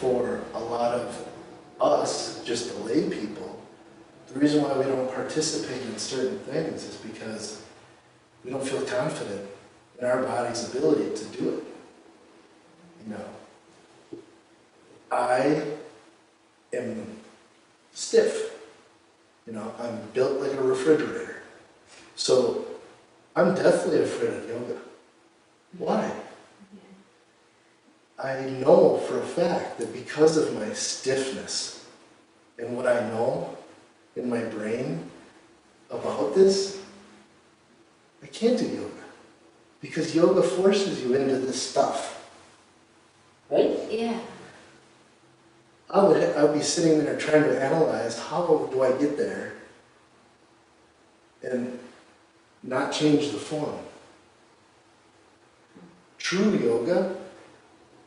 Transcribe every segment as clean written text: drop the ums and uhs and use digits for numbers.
for a lot of us, just the lay people, the reason why we don't participate in certain things is because we don't feel confident in our body's ability to do it. You know, I am stiff. You know, I'm built like a refrigerator. So I'm deathly afraid of yoga. Why? I know for a fact that because of my stiffness and what I know in my brain about this, I can't do yoga. Because yoga forces you into this stuff. Right? Yeah. I would be sitting there trying to analyze, how do I get there and not change the form. True yoga,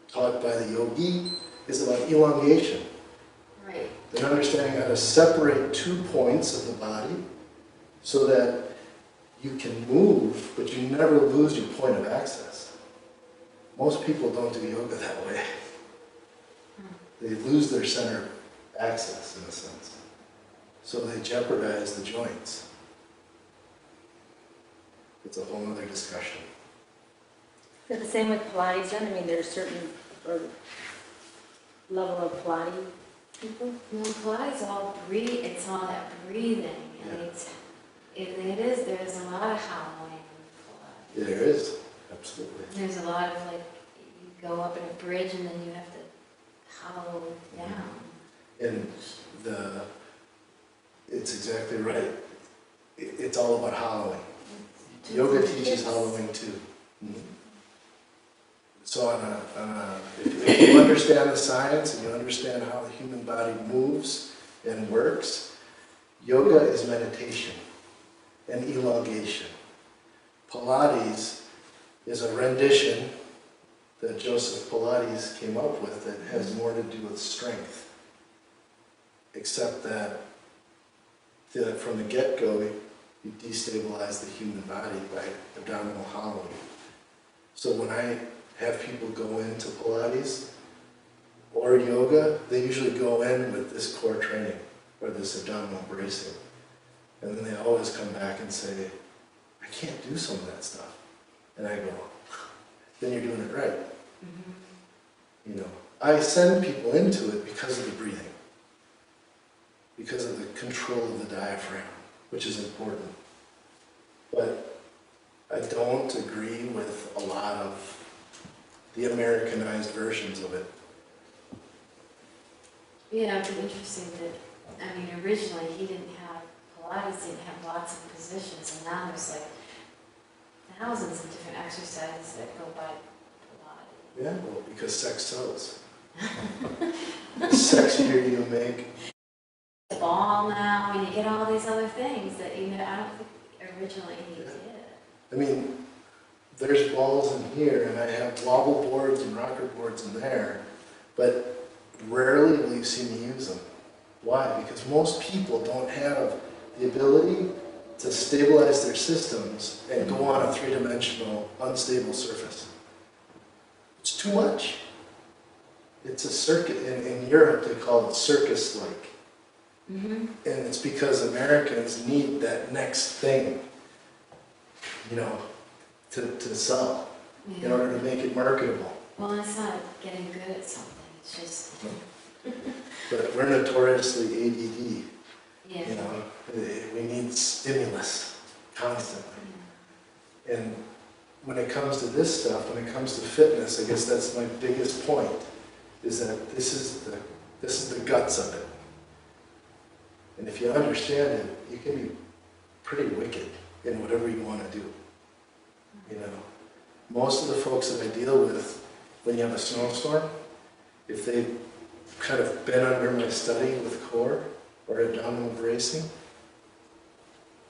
taught by the yogi, is about elongation. Right. And understanding how to separate 2 points of the body so that you can move, but you never lose your point of access. Most people don't do yoga that way. They lose their center of access, in a sense. So they jeopardize the joints. It's a whole other discussion. Is it the same with Pilates then? I mean, there's certain level of Pilates people? Well, Pilates all breathe. It's all that breathing, and there's a lot of howling in Pilates. There is, absolutely. There's a lot of, like, you go up in a bridge and then you have to hollow down. And it's exactly right. It's all about hollowing. Yoga teaches hollowing too. Mm-hmm. So if you understand the science and you understand how the human body moves and works, yoga is meditation and elongation. Pilates is a rendition that Joseph Pilates came up with that has more to do with strength. Except that from the get-go, you destabilize the human body by abdominal hollowing. So when I have people go into Pilates or yoga, they usually go in with this core training or this abdominal bracing. And then they always come back and say, I can't do some of that stuff. And I go, then you're doing it right. Mm-hmm. You know, I send people into it because of the breathing, because of the control of the diaphragm, which is important. But I don't agree with a lot of the Americanized versions of it. Yeah, it's interesting that, I mean, originally Pilates didn't have lots of positions, and now there's like thousands of different exercises that go by Pilates. Yeah, well, because sex sells. The sexier you make. Ball now, and you get all these other things that, you know, I don't think originally he did. I mean, there's balls in here, and I have wobble boards and rocker boards in there, but rarely will you see me use them. Why? Because most people don't have the ability to stabilize their systems and go on a three-dimensional, unstable surface. It's too much. It's a circuit. In Europe, they call it circus-like. Mm-hmm. And it's because Americans need that next thing, you know, to sell, in order to make it marketable. Well, it's not getting good at something, it's just... But we're notoriously ADD. Yeah. You know, we need stimulus constantly. Yeah. And when it comes to this stuff, when it comes to fitness, I guess that's my biggest point, is that this is the guts of it. And if you understand it, you can be pretty wicked in whatever you want to do. You know, most of the folks that I deal with, when you have a snowstorm, if they've kind of been under my study with core or abdominal bracing,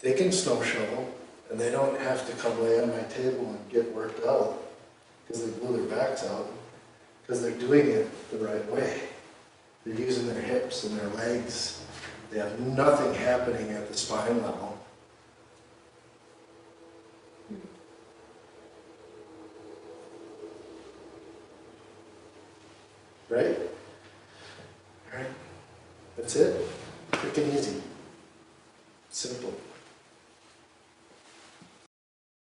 they can snow shovel, and they don't have to come lay on my table and get worked out because they blew their backs out, because they're doing it the right way. They're using their hips and their legs. They have nothing happening at the spine level. Right? All right? That's it. Quick and easy. Simple.